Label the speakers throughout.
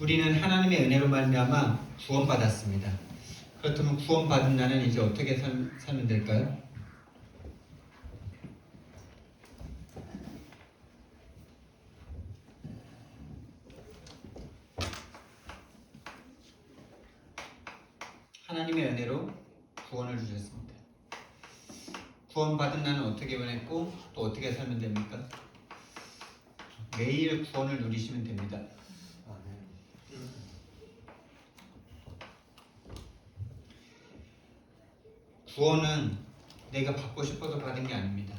Speaker 1: 우리는 하나님의 은혜로 말미암아 구원받았습니다. 그렇다면 구원받은 나는 이제 어떻게 살면 될까요? 하나님의 은혜로 구원을 주셨습니다. 구원받은 나는 어떻게 변했고 또 어떻게 살면 됩니까? 매일 구원을 누리시면 됩니다. 구원은 내가 받고 싶어서 받은 게 아닙니다.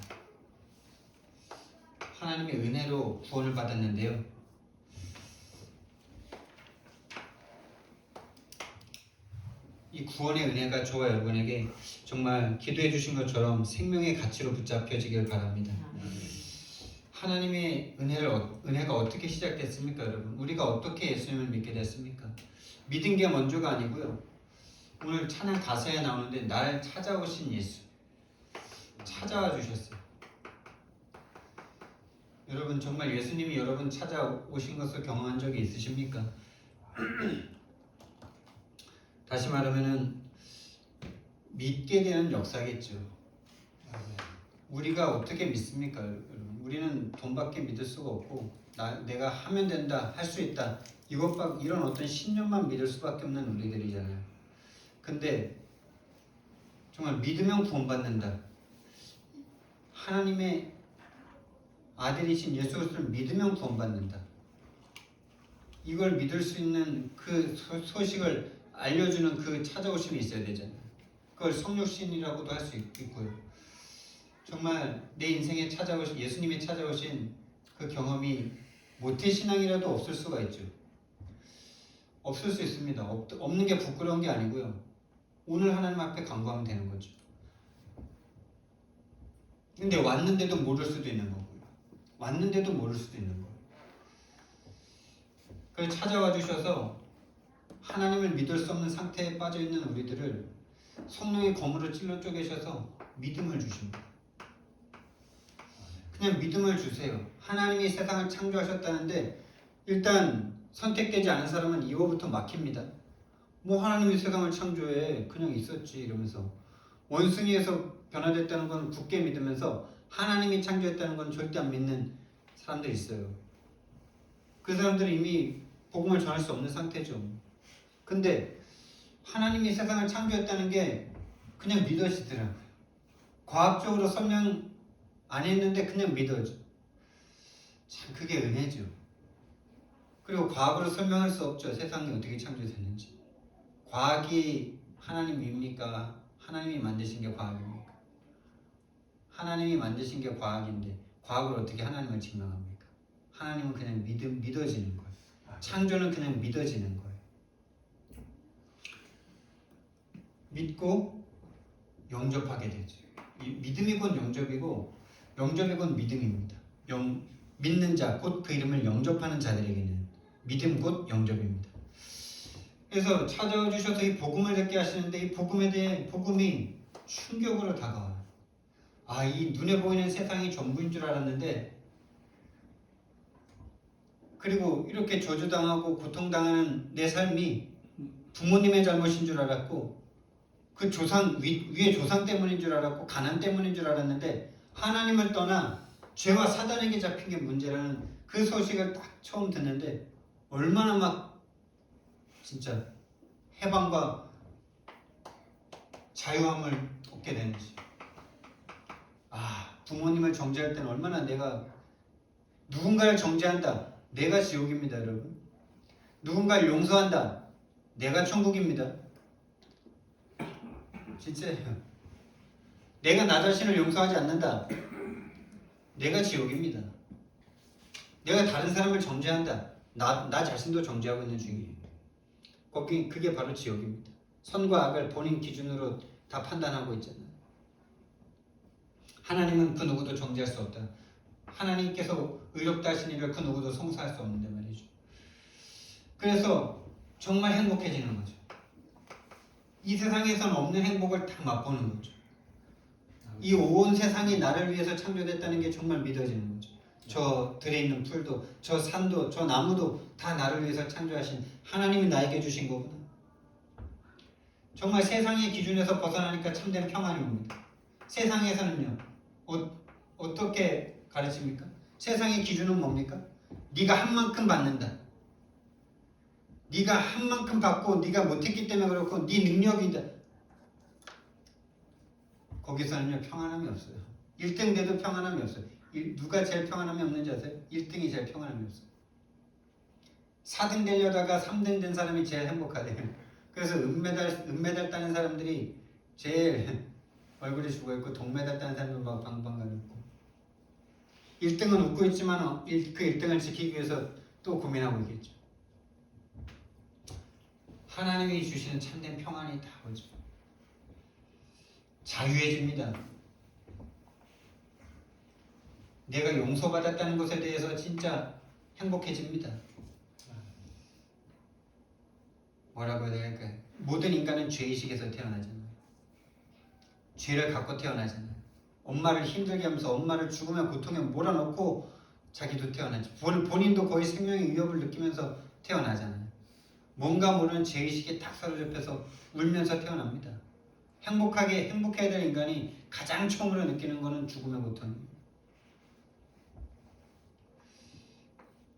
Speaker 1: 하나님의 은혜로 구원을 받았는데요. 이 구원의 은혜가 저와 여러분에게 정말 기도해 주신 것처럼 생명의 가치로 붙잡혀지길 바랍니다. 하나님의 은혜가 어떻게 시작됐습니까, 여러분? 우리가 어떻게 예수님을 믿게 됐습니까? 믿은 게 먼저가 아니고요. 오늘 찬양 가사에 나오는데 날 찾아오신 예수, 찾아와 주셨어요. 여러분 정말 예수님이 여러분 찾아오신 것을 경험한 적이 있으십니까? 다시 말하면은 믿게 되는 역사겠죠. 우리가 어떻게 믿습니까, 여러분? 우리는 돈밖에 믿을 수가 없고 내가 하면 된다, 할 수 있다 이런 어떤 신념만 믿을 수밖에 없는 우리들이잖아요. 근데 정말 믿으면 구원받는다. 하나님의 아들이신 예수 그리스도를 믿으면 구원받는다. 이걸 믿을 수 있는 그 소식을 알려주는 그 찾아오심이 있어야 되잖아요. 그걸 성육신이라고도 할 수 있고요. 정말 내 인생에 찾아오신 예수님이 찾아오신 그 경험이 모태신앙이라도 없을 수가 있죠. 없을 수 있습니다. 없는 게 부끄러운 게 아니고요. 오늘 하나님 앞에 간구하면 되는 거죠. 근데 왔는데도 모를 수도 있는 거고요. 왔는데도 모를 수도 있는 거예요. 그래서 찾아와 주셔서 하나님을 믿을 수 없는 상태에 빠져 있는 우리들을 성령의 검으로 찔러 쪼개셔서 믿음을 주십니다. 그냥 믿음을 주세요. 하나님이 세상을 창조하셨다는데 일단 선택되지 않은 사람은 2호부터 막힙니다. 뭐 하나님이 세상을 창조해 그냥 있었지 이러면서 원숭이에서 변화됐다는 건 굳게 믿으면서 하나님이 창조했다는 건 절대 안 믿는 사람들이 있어요. 그 사람들은 이미 복음을 전할 수 없는 상태죠. 근데 하나님이 세상을 창조했다는 게 그냥 믿어지더라고요. 과학적으로 설명 안 했는데 그냥 믿어져. 참 그게 은혜죠. 그리고 과학으로 설명할 수 없죠. 세상이 어떻게 창조됐는지. 과학이 하나님입니까? 하나님이 만드신 게 과학입니까? 하나님이 만드신 게 과학인데 과학으로 어떻게 하나님을 증명합니까? 하나님은 그냥 믿어지는 거예요. 창조는 그냥 믿어지는 거예요. 믿고 영접하게 되죠. 믿음이 곧 영접이고 영접이 곧 믿음입니다. 믿는 자, 곧 그 이름을 영접하는 자들에게는 믿음 곧 영접입니다. 그래서 찾아와 주셔서 이 복음을 듣게 하시는데 이 복음이 충격으로 다가와요. 이 눈에 보이는 세상이 전부인 줄 알았는데 그리고 이렇게 저주당하고 고통당하는 내 삶이 부모님의 잘못인 줄 알았고 그 위의 조상 때문인 줄 알았고 가난 때문인 줄 알았는데 하나님을 떠나 죄와 사단에게 잡힌 게 문제라는 그 소식을 딱 처음 듣는데 얼마나 막 진짜 해방과 자유함을 얻게 되는지. 부모님을 정죄할 때는 얼마나 내가 누군가를 정죄한다. 내가 지옥입니다, 여러분. 누군가를 용서한다. 내가 천국입니다. 진짜예요. 내가 나 자신을 용서하지 않는다. 내가 지옥입니다. 내가 다른 사람을 정죄한다. 나 자신도 정죄하고 있는 중이에요. 그게 바로 지옥입니다. 선과 악을 본인 기준으로 다 판단하고 있잖아요. 하나님은 그 누구도 정죄할 수 없다. 하나님께서 의롭다 하신 이를 그 누구도 송사할 수 없는데 말이죠. 그래서 정말 행복해지는 거죠. 이 세상에선 없는 행복을 다 맛보는 거죠. 이 온 세상이 나를 위해서 창조됐다는 게 정말 믿어지는 거죠. 저 들에 있는 풀도, 저 산도, 저 나무도 다 나를 위해서 창조하신 하나님이 나에게 주신 거구나. 정말 세상의 기준에서 벗어나니까 참된 평안이 옵니다. 세상에서는요, 어떻게 가르칩니까? 세상의 기준은 뭡니까? 네가 한 만큼 받는다. 네가 한 만큼 받고 네가 못했기 때문에 그렇고 네 능력이다. 거기서는요 평안함이 없어요. 1등 돼도 평안함이 없어요. 누가 제일 평안함이 없는지 아세요? 1등이 제일 평안함이 없어요. 4등 되려다가 3등 된 사람이 제일 행복하대요. 그래서 은메달 따는 사람들이 제일 얼굴이 죽어있고 동메달 따는 사람들 막 방방거리고 1등은 웃고 있지만 그 1등을 지키기 위해서 또 고민하고 있겠죠. 하나님이 주시는 참된 평안이 다 오죠. 자유해집니다. 내가 용서받았다는 것에 대해서 진짜 행복해집니다. 뭐라고 해야 될까요? 모든 인간은 죄의식에서 태어나잖아요. 죄를 갖고 태어나잖아요. 엄마를 힘들게 하면서 엄마를 죽음의 고통에 몰아넣고 자기도 태어나죠. 본인도 거의 생명의 위협을 느끼면서 태어나잖아요. 뭔가 모르는 죄의식에 딱 사로잡혀서 울면서 태어납니다. 행복해야 될 인간이 가장 처음으로 느끼는 것은 죽음의 고통입니다.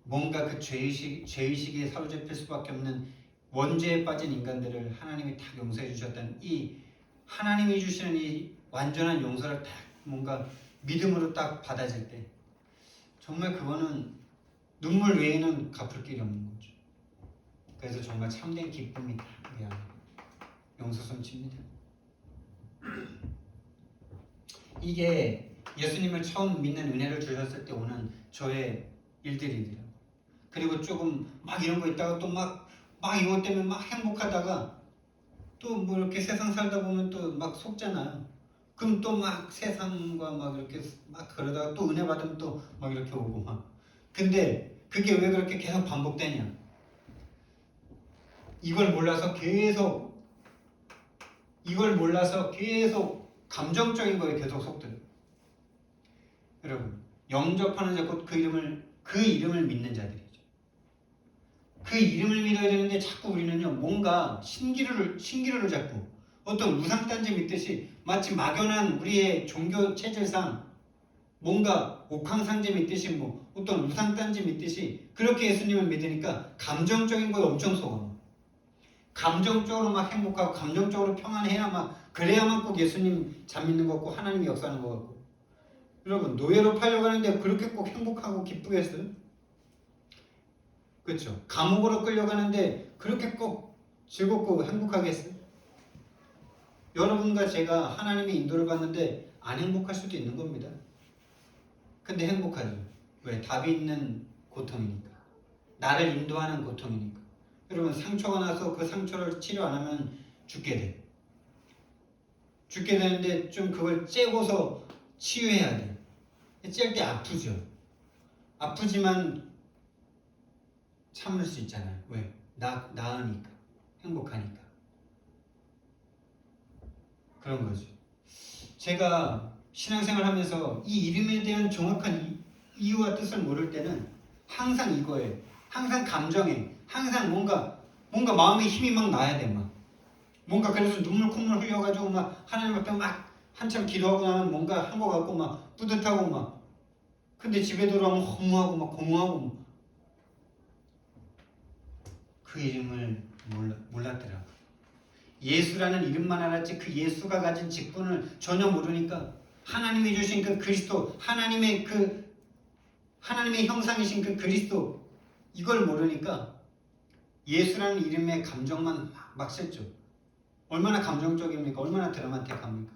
Speaker 1: 뭔가 그 죄의식에 사로잡힐 수밖에 없는 원죄에 빠진 인간들을 하나님이 딱 용서해 주셨다는 이 하나님이 주시는 이 완전한 용서를 딱 뭔가 믿음으로 딱 받아질 때 정말 그거는 눈물 외에는 갚을 길이 없는 거죠. 그래서 정말 참된 기쁨이 딱 우리 안에 용서섬칩니다. 이게 예수님을 처음 믿는 은혜를 주셨을 때 오는 저의 일들이더라고요. 그리고 조금 막 이런 거 있다가 또 막 이것 때문에 막 행복하다가 또 뭐 이렇게 세상 살다 보면 또 막 속잖아요. 그럼 또 막 세상과 막 이렇게 막 그러다가 또 은혜 받으면 또 막 이렇게 오고 막. 근데 그게 왜 그렇게 계속 반복되냐? 이걸 몰라서 계속 감정적인 거에 계속 속들어요. 여러분 영접하는 자 곧 그 이름을 믿는 자들이죠. 그 이름을 믿어야 되는데 자꾸 우리는요 뭔가 신기루를 잡고 어떤 우상단지 믿듯이 마치 막연한 우리의 종교 체질상 뭔가 옥황상제 믿듯이 뭐 어떤 우상단지 믿듯이 그렇게 예수님을 믿으니까 감정적인 거에 엄청 속아. 감정적으로 막 행복하고 감정적으로 평안해야 막 그래야만 꼭 예수님 잘 믿는 것 같고 하나님이 역사하는 것 같고. 여러분 노예로 팔려고 하는데 그렇게 꼭 행복하고 기쁘겠어요? 그렇죠. 감옥으로 끌려가는데 그렇게 꼭 즐겁고 행복하겠어요? 여러분과 제가 하나님의 인도를 받는데 안 행복할 수도 있는 겁니다. 근데 행복하죠. 왜? 답이 있는 고통이니까. 나를 인도하는 고통이니까. 여러분 상처가 나서 그 상처를 치료 안 하면 죽게 돼. 죽게 되는데 좀 그걸 째고서 치유해야 돼. 찔 때 아프죠. 아프지만 참을 수 있잖아요. 왜? 나으니까. 행복하니까. 그런 거죠. 제가 신앙생활 하면서 이 이름에 대한 정확한 이유와 뜻을 모를 때는 항상 이거에, 항상 감정에, 항상 뭔가 마음에 힘이 막 나야 돼, 막. 뭔가 그래서 눈물 콧물 흘려가지고 막 하나님 앞에 막 한참 기도하고 나면 뭔가 한 거 같고 막 뿌듯하고 막. 근데 집에 들어오면 허무하고 막 공허하고 막. 그 이름을 몰랐더라고. 예수라는 이름만 알았지 그 예수가 가진 직분을 전혀 모르니까 하나님이 주신 그 그리스도, 하나님의 형상이신 그 그리스도 이걸 모르니까 예수라는 이름의 감정만 막 셌죠. 얼마나 감정적입니까? 얼마나 드라마틱합니까?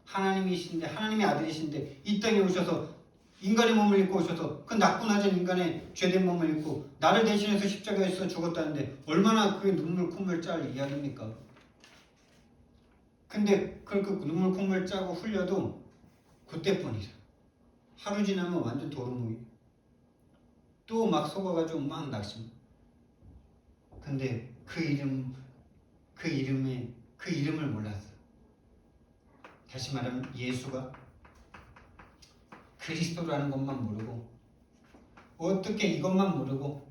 Speaker 1: 하나님이신데 하나님의 아들이신데 이 땅에 오셔서 인간의 몸을 입고 오셔서 그 나쁜 인간의 죄된 몸을 입고 나를 대신해서 십자가에서 죽었다는데 얼마나 그게 눈물 콧물 짤 이야기입니까? 근데 그렇게 눈물 콧물 짜고 흘려도 그때뿐이죠. 하루 지나면 완전 도루묵이 또 막 속아가지고 막 낙심. 근데 그 이름을 몰랐어. 다시 말하면 예수가 그리스도라는 것만 모르고 어떻게 이것만 모르고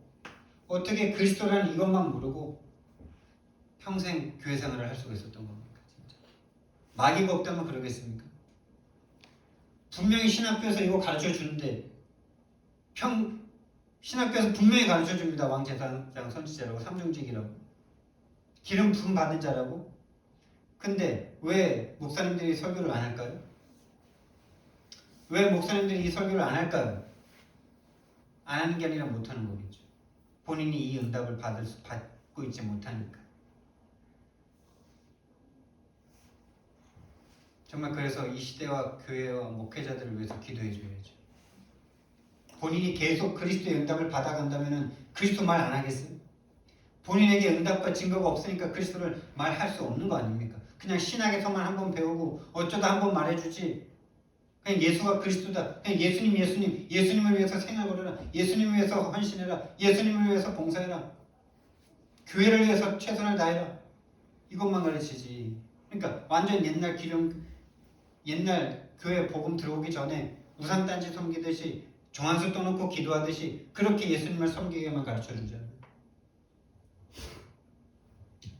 Speaker 1: 어떻게 그리스도라는 이것만 모르고 평생 교회 생활을 할 수가 있었던 겁니까? 진짜. 마귀가 없다면 그러겠습니까? 분명히 신학교에서 이거 가르쳐 주는데 신학교에서 분명히 가르쳐 줍니다. 왕제사장 선지자라고 삼중직이라고 기름 부음 받은 자라고. 근데 왜 목사님들이 설교를 안 할까요? 왜 목사님들이 이 설교를 안 할까요? 안 하는 게 아니라 못하는 거겠죠. 본인이 이 응답을 받고 있지 못하니까. 정말 그래서 이 시대와 교회와 목회자들을 위해서 기도해 줘야죠. 본인이 계속 그리스도의 응답을 받아간다면 그리스도 말 안 하겠어요? 본인에게 응답과 증거가 없으니까 그리스도를 말할 수 없는 거 아닙니까? 그냥 신학에서만 한번 배우고 어쩌다 한번 말해주지. 그냥 예수가 그리스도다. 그냥 예수님을 위해서 생을 걸어라. 예수님을 위해서 헌신해라. 예수님을 위해서 봉사해라. 교회를 위해서 최선을 다해라. 이것만 가르치지. 그러니까 완전 옛날 교회 복음 들어오기 전에 우상단지 섬기듯이 정한수 떠놓고 기도하듯이 그렇게 예수님을 섬기게만 가르쳐주잖아요.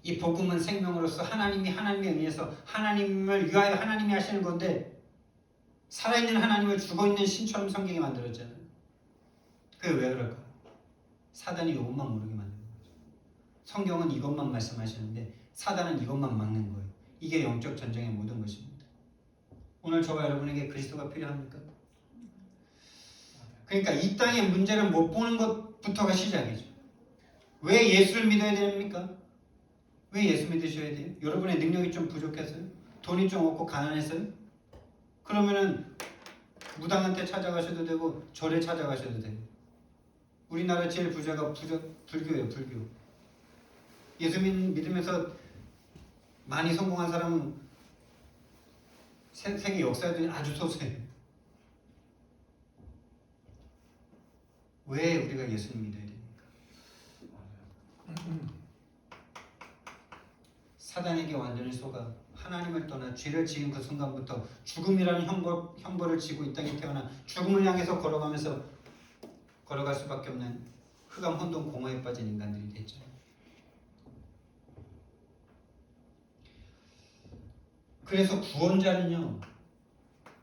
Speaker 1: 이 복음은 생명으로서 하나님에 의해서 하나님을 위하여 하나님이 하시는 건데 살아있는 하나님을 죽어있는 신처럼 섬기게 만들었잖아요. 그게 왜 그럴까요? 사단이 이것만 모르게 만드는 거죠. 성경은 이것만 말씀하시는데 사단은 이것만 막는 거예요. 이게 영적 전쟁의 모든 것입니다. 오늘 저와 여러분에게 그리스도가 필요합니까? 그러니까 이 땅의 문제를 못 보는 것부터가 시작이죠. 왜 예수를 믿어야 됩니까? 왜 예수 믿으셔야 돼요? 여러분의 능력이 좀 부족해서요? 돈이 좀 없고 가난해서요? 그러면은 무당한테 찾아가셔도 되고 절에 찾아가셔도 돼요. 우리나라 제일 부자가 불교예요. 불교. 예수 믿으면서 많이 성공한 사람은 세계 역사에 아주 소수예요. 왜 우리가 예수님 믿어야 됩니까? 사단에게 완전히 속아 하나님을 떠나 죄를 지은 그 순간부터 죽음이라는 형벌을 지고 이 땅에 태어나 죽음을 향해서 걸어갈 수밖에 없는 흑암 혼돈 공허에 빠진 인간들이 됐죠. 그래서 구원자는요,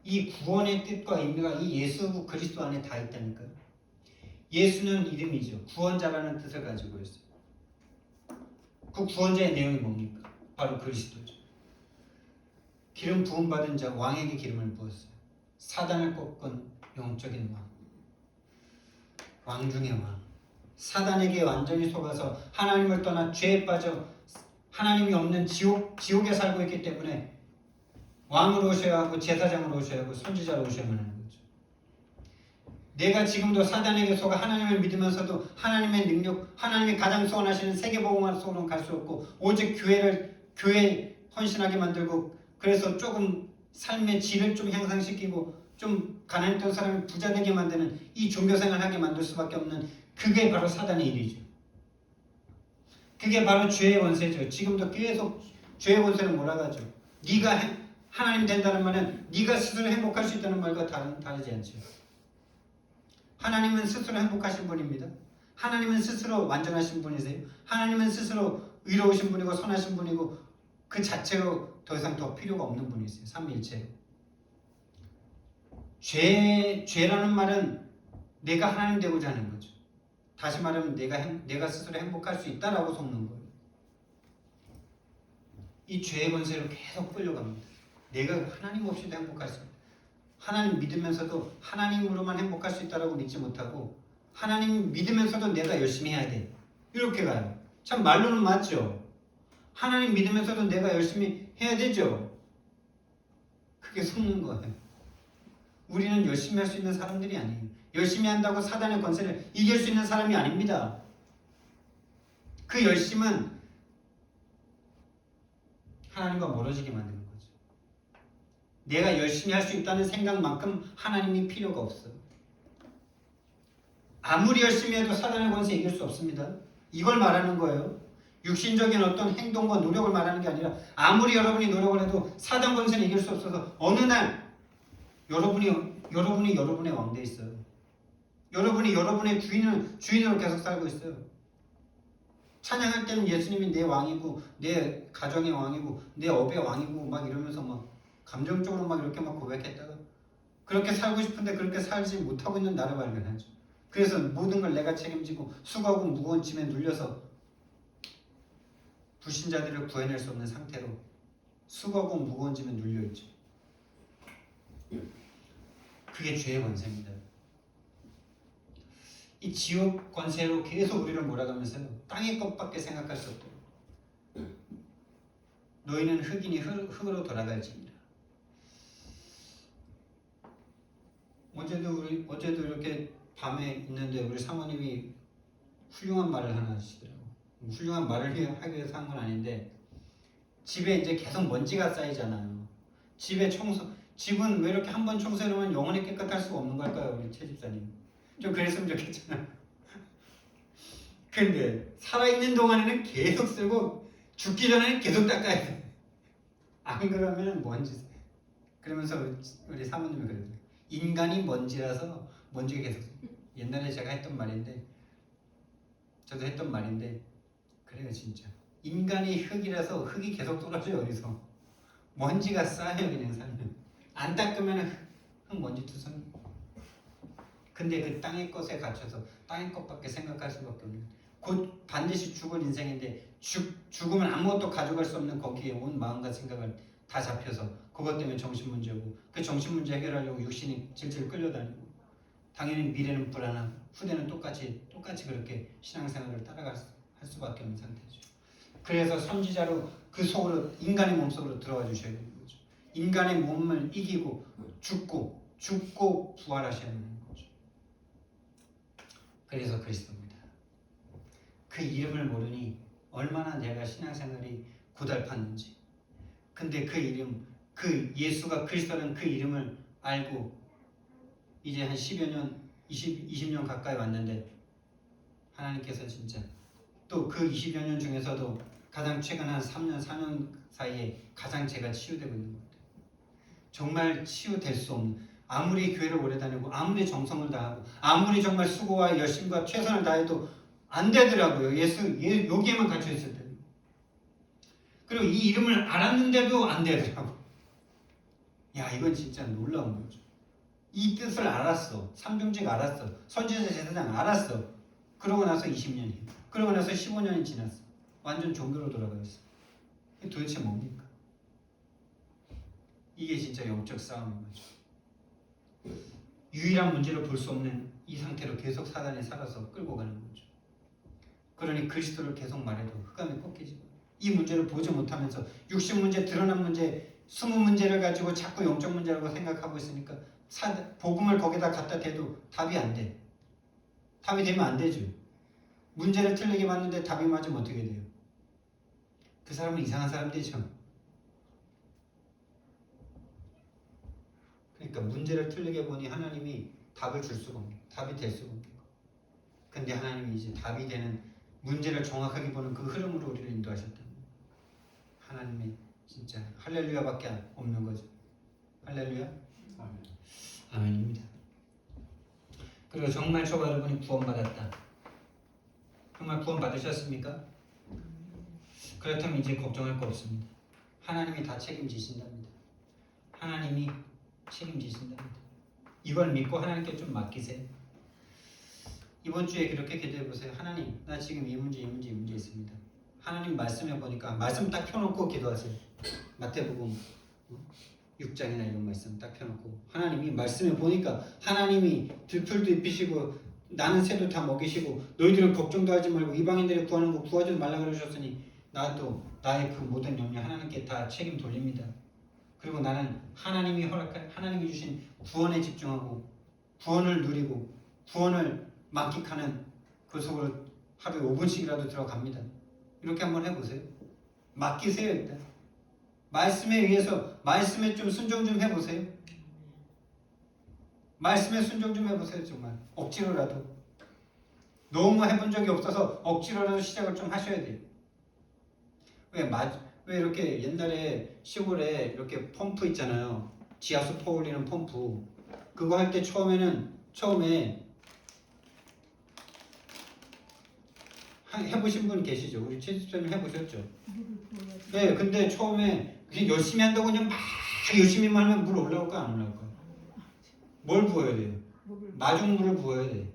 Speaker 1: 이 구원의 뜻과 의미가 이 예수 그리스도 안에 다 있다니까요. 예수는 이름이죠. 구원자라는 뜻을 가지고 있어요. 그 구원자의 내용이 뭡니까? 바로 그리스도죠. 기름 부음 받은 자, 왕에게 기름을 부었어요. 사단을 꺾은 영적인 왕 중의 왕. 사단에게 완전히 속아서 하나님을 떠나 죄에 빠져 하나님이 없는 지옥에 살고 있기 때문에 왕으로 오셔야 하고 제사장으로 오셔야 하고 선지자로 오셔야만 하는 거죠. 내가 지금도 사단에게 속아 하나님을 믿으면서도 하나님의 능력, 하나님이 가장 소원하시는 세계복음화 속으로는 갈 수 없고 오직 교회에 헌신하게 만들고 그래서 조금 삶의 질을 좀 향상시키고 좀 가난했던 사람이 부자 되게 만드는 이 종교생활을 하게 만들 수밖에 없는 그게 바로 사단의 일이죠. 그게 바로 죄의 권세죠. 지금도 계속 죄의 권세를 몰아가죠. 네가 하나님 된다는 말은 네가 스스로 행복할 수 있다는 말과 다르지 않죠. 하나님은 스스로 행복하신 분입니다. 하나님은 스스로 완전하신 분이세요. 하나님은 스스로 의로우신 분이고 선하신 분이고 그 자체로 더 이상 더 필요가 없는 분이세요. 삼위일체로. 죄라는 말은 내가 하나님 되고자 하는 거죠. 다시 말하면 내가 스스로 행복할 수 있다라고 속는 거예요. 이 죄의 권세로 계속 끌려갑니다. 내가 하나님 없이도 행복할 수 있다. 하나님 믿으면서도 하나님으로만 행복할 수 있다라고 믿지 못하고 하나님 믿으면서도 내가 열심히 해야 돼. 이렇게 가요. 참 말로는 맞죠. 하나님 믿으면서도 내가 열심히 해야 되죠. 그게 속는 거예요. 우리는 열심히 할 수 있는 사람들이 아니에요. 열심히 한다고 사단의 권세를 이길 수 있는 사람이 아닙니다. 그 열심은 하나님과 멀어지게 만드는 거죠. 내가 열심히 할 수 있다는 생각만큼 하나님이 필요가 없어요. 아무리 열심히 해도 사단의 권세 이길 수 없습니다. 이걸 말하는 거예요. 육신적인 어떤 행동과 노력을 말하는 게 아니라 아무리 여러분이 노력을 해도 사단 권세는 이길 수 없어서 어느 날 여러분이 여러분의 왕 돼 있어요. 여러분이 여러분의 주인으로 계속 살고 있어요. 찬양할 때는 예수님이 내 왕이고 내 가정의 왕이고 내 업의 왕이고 막 이러면서 막 감정적으로 막 이렇게 막 고백했다가 그렇게 살고 싶은데 그렇게 살지 못하고 있는 나를 발견하죠. 그래서 모든 걸 내가 책임지고 수고하고 무거운 짐에 눌려서 불신자들을 구해낼 수 없는 상태로 수고하고 무거운 짐에 눌려있죠. 그게 죄의 권세입니다. 이 지옥 권세로 계속 우리를 몰아가면서요. 땅의 것밖에 생각할 수 없도록 너희는 흙이니 흙으로 돌아갈지니라. 어제도 이렇게 밤에 있는데 우리 사모님이 훌륭한 말을 하나 하시더라고. 훌륭한 말을 하기 위해서 한 건 아닌데 집에 이제 계속 먼지가 쌓이잖아요. 집은 왜 이렇게 한번 청소해놓으면 영원히 깨끗할 수가 없는 걸까요, 우리 최 집사님? 좀 그랬으면 좋겠잖아요. 근데 살아있는 동안에는 계속 쓰고 죽기 전에는 계속 닦아야 돼. 안 그러면 먼지. 그러면서 우리 사모님이 그래요. 인간이 먼지라서 먼지가 계속. 옛날에 제가 했던 말인데, 저도 했던 말인데, 그래요 진짜. 인간이 흙이라서 흙이 계속 떨어져요 어디서. 먼지가 쌓여요 그냥 살면. 안 닦으면 흙 먼지 투성. 근데 그 땅의 것에 갇혀서 땅의 것밖에 생각할 수밖에 없는. 곧 반드시 죽을 인생인데 죽으면 아무것도 가져갈 수 없는 거기에 온 마음과 생각을 다 잡혀서 그것 때문에 정신 문제고 그 정신 문제 해결하려고 육신이 질질 끌려다니고 당연히 미래는 불안하고 후대는 똑같이 그렇게 신앙생활을 따라갈 수밖에 없는 상태죠. 그래서 선지자로 그 속으로 인간의 몸속으로 들어와 주셔야 되는 거죠. 인간의 몸을 이기고 죽고 부활하셔야 되는 거죠. 그래서 그리스도입니다. 그 이름을 모르니 얼마나 내가 신앙생활이 고달팠는지. 근데 그 이름, 그 예수가 그리스도는 그 이름을 알고 이제 한 10여 년, 20년 가까이 왔는데 하나님께서 진짜 또 그 20여 년 중에서도 가장 최근 한 3년, 4년 사이에 가장 제가 치유되고 있는 것 같아요. 정말 치유될 수 없는, 아무리 교회를 오래 다니고 아무리 정성을 다하고 아무리 정말 수고와 열심과 최선을 다해도 안 되더라고요. 여기에만 갇혀 있을 때. 그리고 이 이름을 알았는데도 안 되더라고. 야, 이건 진짜 놀라운 거죠. 이 뜻을 알았어. 삼중직 알았어. 선지자 제사장 알았어. 그러고 나서 20년이. 그러고 나서 15년이 지났어. 완전 종교로 돌아가 있어. 이게 도대체 뭡니까? 이게 진짜 영적 싸움인 거죠. 유일한 문제로 볼 수 없는 이 상태로 계속 사단이 살아서 끌고 가는 거죠. 그러니 그리스도를 계속 말해도 흑암에 꺾이지. 이 문제를 보지 못하면서 육신 문제, 드러난 문제, 숨은 문제를 가지고 자꾸 영적 문제라고 생각하고 있으니까 복음을 거기다 갖다 대도 답이 안 돼. 답이 되면 안 되죠. 문제를 틀리게 봤는데 답이 맞으면 어떻게 돼요? 그 사람은 이상한 사람 되죠. 그러니까 문제를 틀리게 보니 하나님이 답을 줄 수가 없는, 답이 될 수가 없는 거. 근데 하나님이 이제 답이 되는 문제를 정확하게 보는 그 흐름으로 우리를 인도하셨다. 하나님이 진짜 할렐루야밖에 없는 거죠. 할렐루야? 아멘. 아멘입니다. 그리고 정말 저와 여러분이 구원받았다. 정말 구원 받으셨습니까? 그렇다면 이제 걱정할 거 없습니다. 하나님이 다 책임지신답니다. 하나님이 책임지신답니다. 이걸 믿고 하나님께 좀 맡기세요. 이번 주에 그렇게 기도해 보세요. 하나님, 나 지금 이 문제 있습니다. 하나님 말씀해 보니까 말씀 딱 펴놓고 기도하세요. 마태복음 6장이나 이런 말씀 딱 펴놓고 하나님이 말씀해 보니까 하나님이 들풀도 입히시고 나는 새도 다 먹이시고 너희들은 걱정도 하지 말고 이방인들이 구하는 거 구하지도 말라 그러셨으니 나도 나의 그 모든 염려 하나님께 다 책임 돌립니다. 그리고 나는 하나님이 주신 구원에 집중하고 구원을 누리고 구원을 만끽하는 그 속으로 하루에 5분씩이라도 들어갑니다. 이렇게 한번 해보세요. 맡기세요. 일단 말씀에 의해서 말씀에 좀 순종 좀 해보세요. 말씀에 순종 좀 해보세요. 정말 억지로라도. 너무 해본 적이 없어서 억지로라도 시작을 좀 하셔야 돼요. 왜 이렇게 옛날에 시골에 이렇게 펌프 있잖아요. 지하수 퍼올리는 펌프. 그거 할 때 처음에 해보신 분 계시죠? 우리 최집사님 해보셨죠?
Speaker 2: 물을 부어야 돼.
Speaker 1: 네, 근데 처음에 그냥 열심히 한다고 그냥 막 열심히만 하면 물 올라올까 안 올라올까? 뭘 부어야 돼요?
Speaker 2: 물을
Speaker 1: 마중물을 부어야 돼.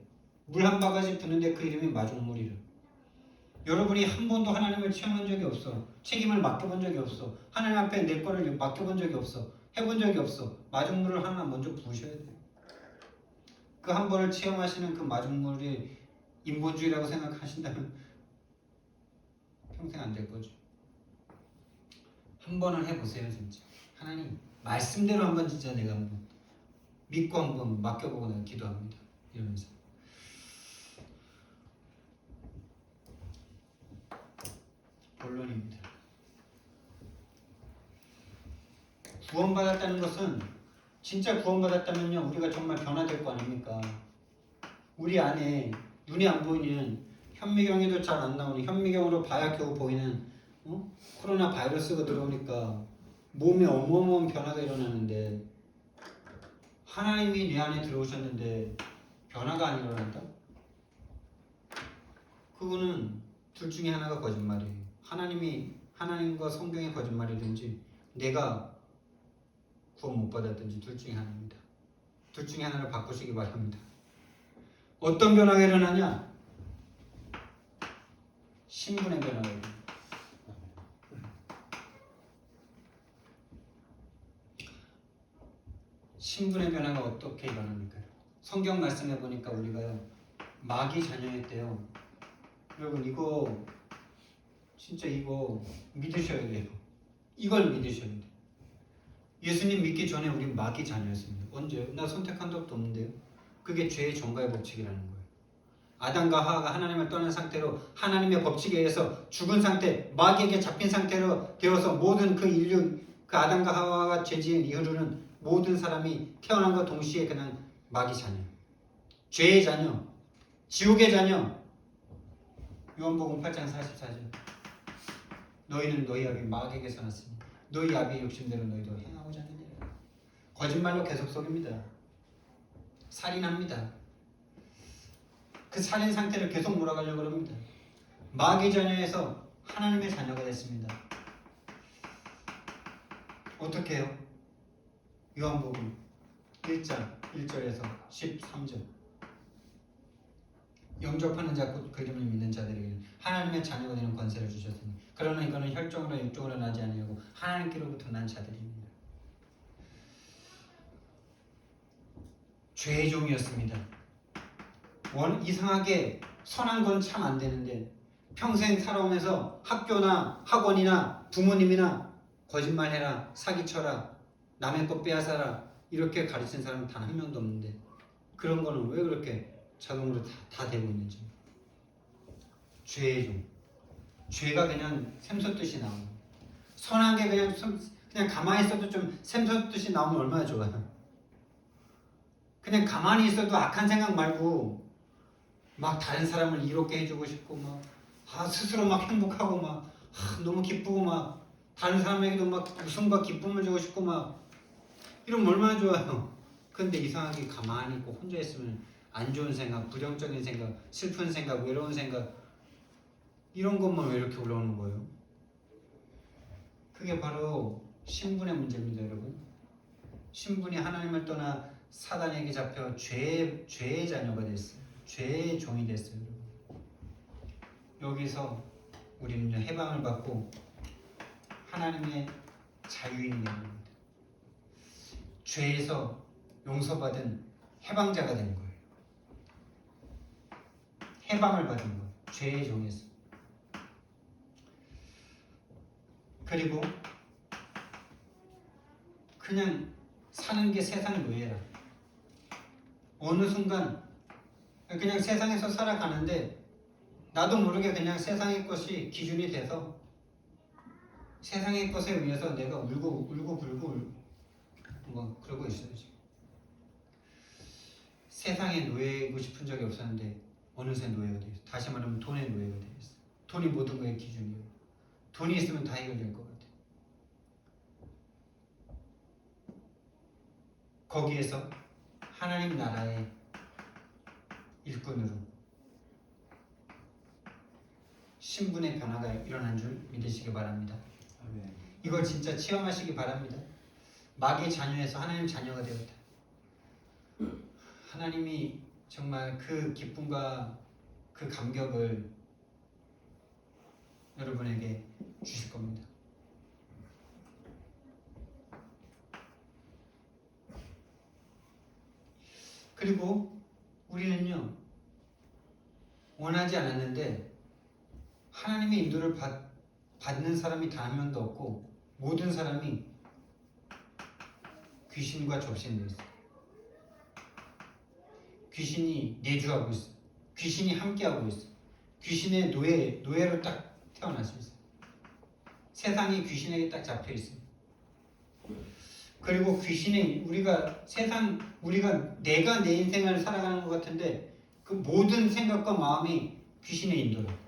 Speaker 1: 물 한 바가지 부는데 그 이름이 마중물이래. 여러분이 한 번도 하나님을 체험한 적이 없어. 책임을 맡겨본 적이 없어. 하나님 앞에 내 거를 맡겨본 적이 없어. 해본 적이 없어. 마중물을 하나 먼저 부으셔야 돼요. 그 한 번을 체험하시는 그 마중물이 인본주의라고 생각하신다면 평생 안 될 거죠. 한 번은 해보세요, 진짜. 하나님, 말씀대로 한번 진짜 내가 한번 믿고 한번 맡겨보고 내가 기도합니다. 이러면서. 본론입니다. 구원받았다는 것은 진짜 구원받았다면요, 우리가 정말 변화될 거 아닙니까? 우리 안에 눈에 안 보이는 현미경에도 잘 안 나오는 현미경으로 봐야 겨우 보이는 코로나 바이러스가 들어오니까 몸에 어마어마한 변화가 일어나는데 하나님이 내 안에 들어오셨는데 변화가 안 일어난다? 그거는 둘 중에 하나가 거짓말이에요. 하나님과 성경의 거짓말이든지 내가 구원 못 받았든지 둘 중에 하나입니다. 둘 중에 하나를 바꾸시기 바랍니다. 어떤 변화가 일어나냐? 신분의 변화가 일어나요. 신분의 변화가 어떻게 일어납니까? 성경 말씀해 보니까 우리가요, 마귀 자녀였대요. 여러분 이거 진짜 이거 믿으셔야 돼요. 이걸 믿으셔야 돼요. 예수님 믿기 전에 우린 마귀 자녀였습니다. 언제요? 나 선택한 적도 없는데요. 그게 죄의 종가의 법칙이라는 거예요. 아담과 하와가 하나님을 떠난 상태로 하나님의 법칙에 의해서 죽은 상태, 마귀에게 잡힌 상태로 되어서 모든 그 인류, 그 아담과 하와가 죄지은 이후로는 모든 사람이 태어난과 동시에 그냥 마귀 자녀, 죄의 자녀, 지옥의 자녀. 요한복음 8장 44절. 너희는 너희 아비 마귀에게서 났으니 너희 아비의 욕심대로 너희도 행하고자 하느니라. 거짓말로 계속 속입니다. 살인합니다. 그 살인 상태를 계속 몰아가려고 합니다. 마귀 자녀에서 하나님의 자녀가 됐습니다. 어떻게 해요? 요한복음 1장 1절에서 13절. 영접하는 자 곧 그 이름을 믿는 자들에게 하나님의 자녀가 되는 권세를 주셨으니 그러나 이거는 혈종으로 육종으로 나지 아니하고 하나님께로부터 난 자들입니다. 죄의 종이었습니다. 이상하게 선한 건 참 안 되는데 평생 살아오면서 학교나 학원이나 부모님이나 거짓말해라, 사기쳐라, 남의 것 빼앗아라 이렇게 가르친 사람은 단 한 명도 없는데 그런 거는 왜 그렇게 자동으로 다 되고 있는지. 죄의 종. 죄가 그냥 샘솟듯이 나오는. 선한 게 그냥 가만히 있어도 좀 샘솟듯이 나오면 얼마나 좋아요. 그냥 가만히 있어도 악한 생각 말고 막 다른 사람을 이롭게 해주고 싶고 막 스스로 막 행복하고 막 너무 기쁘고 막 다른 사람에게도 막 웃음과 기쁨을 주고 싶고 막 이러면 얼마나 좋아요. 근데 이상하게 가만히 있고 혼자 있으면 안 좋은 생각, 부정적인 생각, 슬픈 생각, 외로운 생각 이런 것만 왜 이렇게 올라오는 거예요? 그게 바로 신분의 문제입니다, 여러분. 신분이 하나님을 떠나 사단에게 잡혀 죄의 자녀가 됐어요. 죄의 종이 됐어요. 여기서 우리는 해방을 받고 하나님의 자유인이 되는 겁니다. 죄에서 용서받은 해방자가 되는 거예요. 해방을 받은 거예요. 죄의 종에서. 그리고 그냥 사는 게 세상 노예라. 어느 순간 그냥 세상에서 살아가는데 나도 모르게 그냥 세상의 것이 기준이 돼서 세상의 것에 의해서 내가 울고 불고 뭐 그러고 있어요. 지금. 세상의 노예이고 싶은 적이 없었는데 어느새 노예가 되어 있어요. 다시 말하면 돈의 노예가 되어 있어요. 돈이 모든 거의 기준이에요. 돈이 있으면 다 해결될 것 같아요. 거기에서 하나님 나라의 일꾼으로 신분의 변화가 일어난 줄 믿으시기 바랍니다.
Speaker 2: 아멘.
Speaker 1: 이걸 진짜 체험하시기 바랍니다. 마귀의 자녀에서 하나님 자녀가 되었다. 하나님이 정말 그 기쁨과 그 감격을 여러분에게 주실 겁니다. 그리고 우리는요, 원하지 않았는데 하나님의 인도를 받는 사람이 단 한 명도 없고 모든 사람이 귀신과 접신되어 있어요. 귀신이 내주하고 있어요. 귀신이 함께하고 있어요. 귀신의 노예로 딱 태어날 수 있어요. 세상이 귀신에게 딱 잡혀 있어요. 그리고 귀신이 우리가 내가 내 인생을 살아가는 것 같은데 그 모든 생각과 마음이 귀신의 인도예요.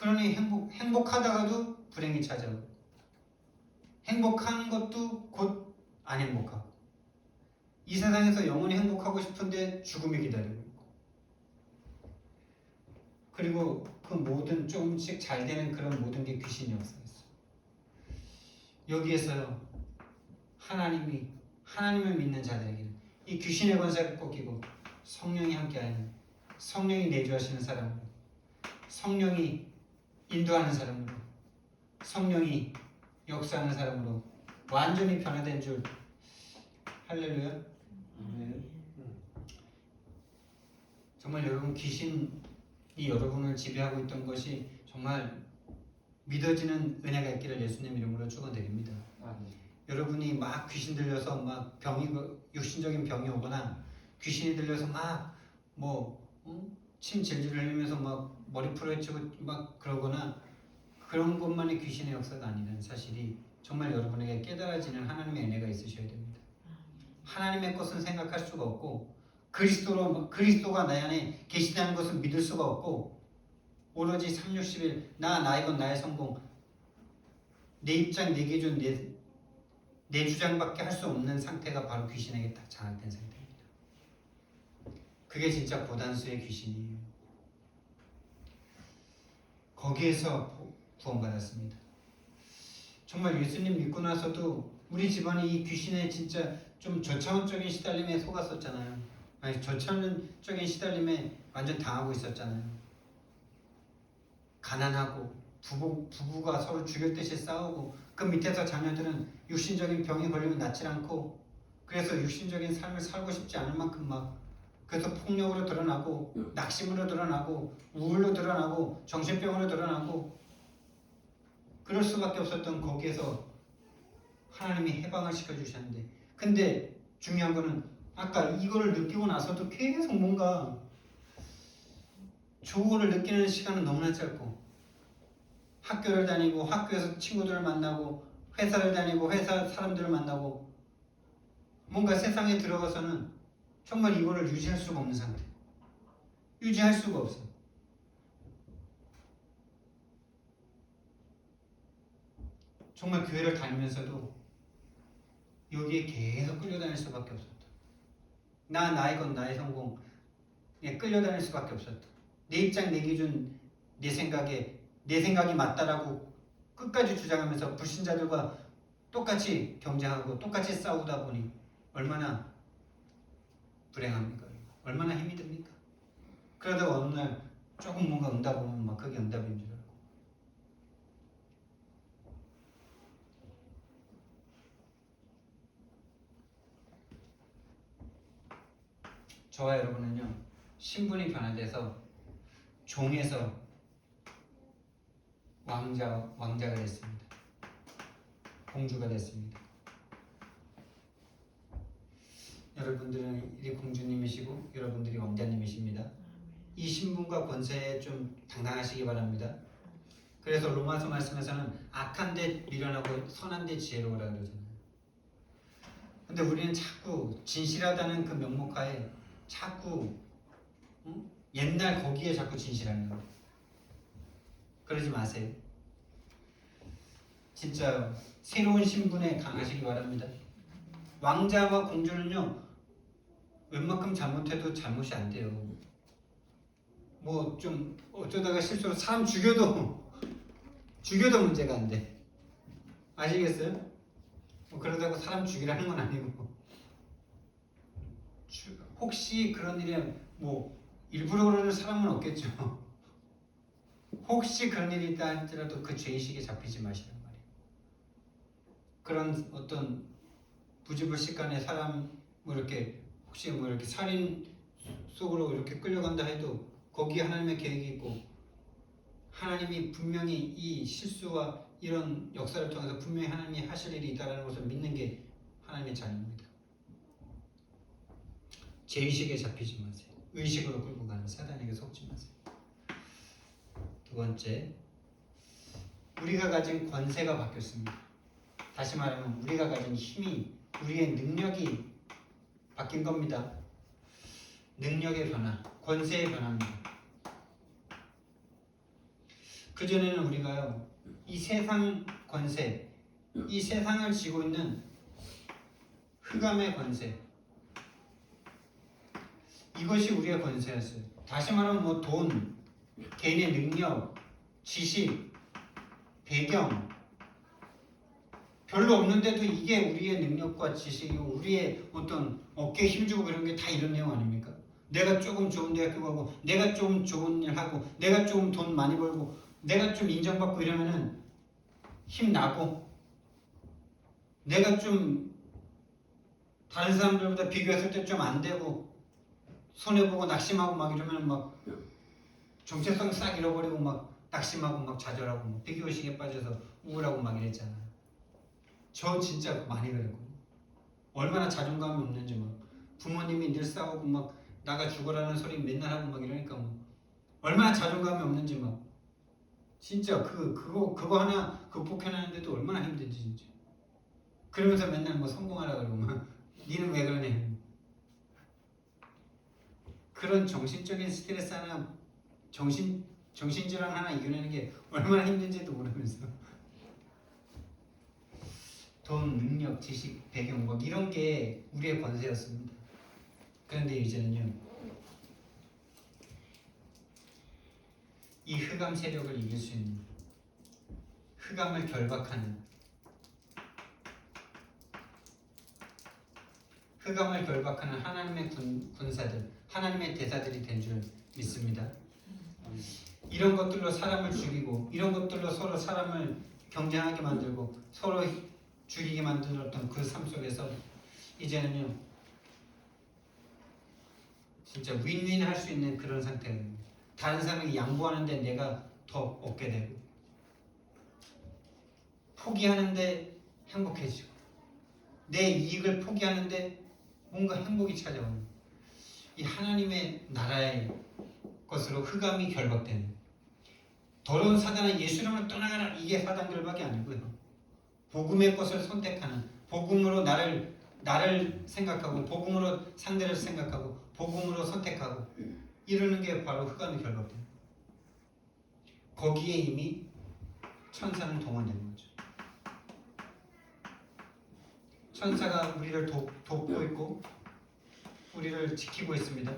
Speaker 1: 그러니 행복하다가도 불행이 찾아오고 행복한 것도 곧 안 행복하고 이 세상에서 영원히 행복하고 싶은데 죽음이 기다리고 있고 그리고 그 모든 조금씩 잘 되는 그런 모든 게 귀신이 없어요. 여기에서요 하나님을 믿는 자들에게는 이 귀신의 권세를 꺾이고 성령이 함께하는 성령이 내주하시는 사람으로 성령이 인도하는 사람으로 성령이 역사하는 사람으로 완전히 변화된 줄 할렐루야. 정말 여러분 귀신이 여러분을 지배하고 있던 것이 정말 믿어지는 은혜가 있기를 예수님 이름으로 축원드립니다. 여러분이 막 귀신 들려서 막 육신적인 병이 오거나 귀신이 들려서 침 질질 흘리면서 막 머리 풀어헤치고 막 그러거나 그런 것만이 귀신의 역사가 아니라는 사실이 정말 여러분에게 깨달아지는 하나님의 은혜가 있으셔야 됩니다. 하나님의 것은 생각할 수가 없고 그리스도가 내 안에 계시다는 것을 믿을 수가 없고 오로지 360일 나의 것 나의 성공 내 입장 내 기준 내 주장밖에 할 수 없는 상태가 바로 귀신에게 딱 장악된 상태입니다. 그게 진짜 고단수의 귀신이에요. 거기에서 구원받았습니다. 정말 예수님 믿고 나서도 우리 집안이 이 귀신에 진짜 좀 저차원적인 시달림에 속았었잖아요. 아니 저차원적인 시달림에 완전 당하고 있었잖아요. 가난하고 부부가 서로 죽일 듯이 싸우고 그 밑에서 자녀들은 육신적인 병이 걸리면 낫지 않고 그래서 육신적인 삶을 살고 싶지 않을 만큼 그래서 폭력으로 드러나고 낙심으로 드러나고 우울로 드러나고 정신병으로 드러나고 그럴 수밖에 없었던 거기에서 하나님이 해방을 시켜주셨는데 근데 중요한 거는 아까 이거를 느끼고 나서도 계속 뭔가 조언을 느끼는 시간은 너무나 짧고 학교를 다니고 학교에서 친구들을 만나고 회사를 다니고 회사 사람들을 만나고 뭔가 세상에 들어가서는 정말 이거를 유지할 수가 없는 상태. 유지할 수가 없어. 정말 교회를 다니면서도 여기에 계속 끌려다닐 수밖에 없었다. 나의 건 나의 성공 끌려다닐 수밖에 없었다. 내 입장 내 기준 내 생각이 맞다라고 끝까지 주장하면서 불신자들과 똑같이 경쟁하고 똑같이 싸우다 보니 얼마나 불행합니까? 얼마나 힘이 듭니까? 그러다가 어느 날 조금 뭔가 응답 오면 그게 응답인 줄 알고 저와 여러분은요 신분이 변화돼서 종에서 왕자가 됐습니다. 공주가 됐습니다. 여러분들은 이 공주님이시고 여러분들이 왕자님이십니다. 이 신분과 권세에 좀 당당하시기 바랍니다. 그래서 로마서 말씀에서는 악한 데 미련하고 선한 데 지혜로우라 그러잖아요. 근데 우리는 자꾸 진실하다는 그 명목하에 자꾸 옛날 거기에 자꾸 진실하는 거예요. 그러지 마세요. 진짜 새로운 신분에 강하시기 바랍니다. 왕자와 공주는요 웬만큼 잘못해도 잘못이 안 돼요. 뭐 좀 어쩌다가 실수로 사람 죽여도 문제가 안 돼. 아시겠어요? 뭐 그러다고 사람 죽이라는 건 아니고 혹시 그런 일이 뭐 일부러 그러는 사람은 없겠죠. 혹시 그런 일이 있다 할지라도 그 죄의식에 잡히지 마시란 말이에요. 그런 어떤 부지불식간에 사람 뭐 이렇게 혹시 뭐 이렇게 살인 속으로 이렇게 끌려간다 해도 거기에 하나님의 계획이 있고 하나님이 분명히 이 실수와 이런 역사를 통해서 분명히 하나님이 하실 일이 있다는 것을 믿는 게 하나님의 자녀입니다. 죄의식에 잡히지 마세요. 의식으로 끌고 가는 사단에게 속지 마세요. 두 번째, 우리가 가진 권세가 바뀌었습니다. 다시 말하면 우리가 가진 힘이, 우리의 능력이 바뀐 겁니다. 능력의 변화, 권세의 변화입니다. 그전에는 우리가요, 이 세상 권세, 이 세상을 쥐고 있는 흑암의 권세, 이것이 우리의 권세였어요. 다시 말하면 뭐 돈, 개인의 능력, 지식, 배경 별로 없는데도 이게 우리의 능력과 지식이고 우리의 어떤 어깨에 힘주고 그런 게 다 이런 내용 아닙니까? 내가 조금 좋은 대학교 가고 내가 좀 좋은 일 하고 내가 좀 돈 많이 벌고 내가 좀 인정받고 이러면은 힘나고 내가 좀 다른 사람들보다 비교했을 때 좀 안 되고 손해보고 낙심하고 막 이러면 막 정체성 싹 잃어버리고 막 낙심하고 막 좌절하고 막 비교의식에 빠져서 우울하고 막 이랬잖아. 저 진짜 많이 그랬거든요. 얼마나 자존감이 없는지 막 부모님이 늘 싸우고 막 나가 죽어라는 소리 맨날 하고 막 이러니까 막 얼마나 자존감이 없는지 막 진짜 그거 하나 극복해내는데도 얼마나 힘든지 진짜. 그러면서 맨날 뭐 성공하라 그러고 막 니는 왜 그러냐. 그런 정신적인 스트레스 하나 정신질환 하나 이겨내는 게 얼마나 힘든지도 모르면서 돈, 능력, 지식, 배경 뭐 이런 게 우리의 권세였습니다. 그런데 이제는요, 이 흑암 세력을 이길 수 있는, 흑암을 결박하는, 하나님의 군사들, 하나님의 대사들이 된 줄 믿습니다. 이런 것들로 사람을 죽이고 이런 것들로 서로 사람을 경쟁하게 만들고 서로 죽이게 만들었던 그 삶 속에서 이제는요 진짜 윈윈 할 수 있는 그런 상태입니다. 다른 사람이 양보하는데 내가 더 얻게 되고 포기하는데 행복해지고 내 이익을 포기하는데 뭔가 행복이 찾아오는 이 하나님의 나라의 것으로 흑암이 결박되는 더러운 사단은 예수 이름을 떠나가라 이게 사단 결박이 아니고요. 복음의 것을 선택하는 복음으로 나를 생각하고 복음으로 상대를 생각하고 복음으로 선택하고 이러는 게 바로 흑암의 결박입니다. 거기에 이미 천사는 동원된 거죠. 천사가 우리를 돕고 있고 우리를 지키고 있습니다.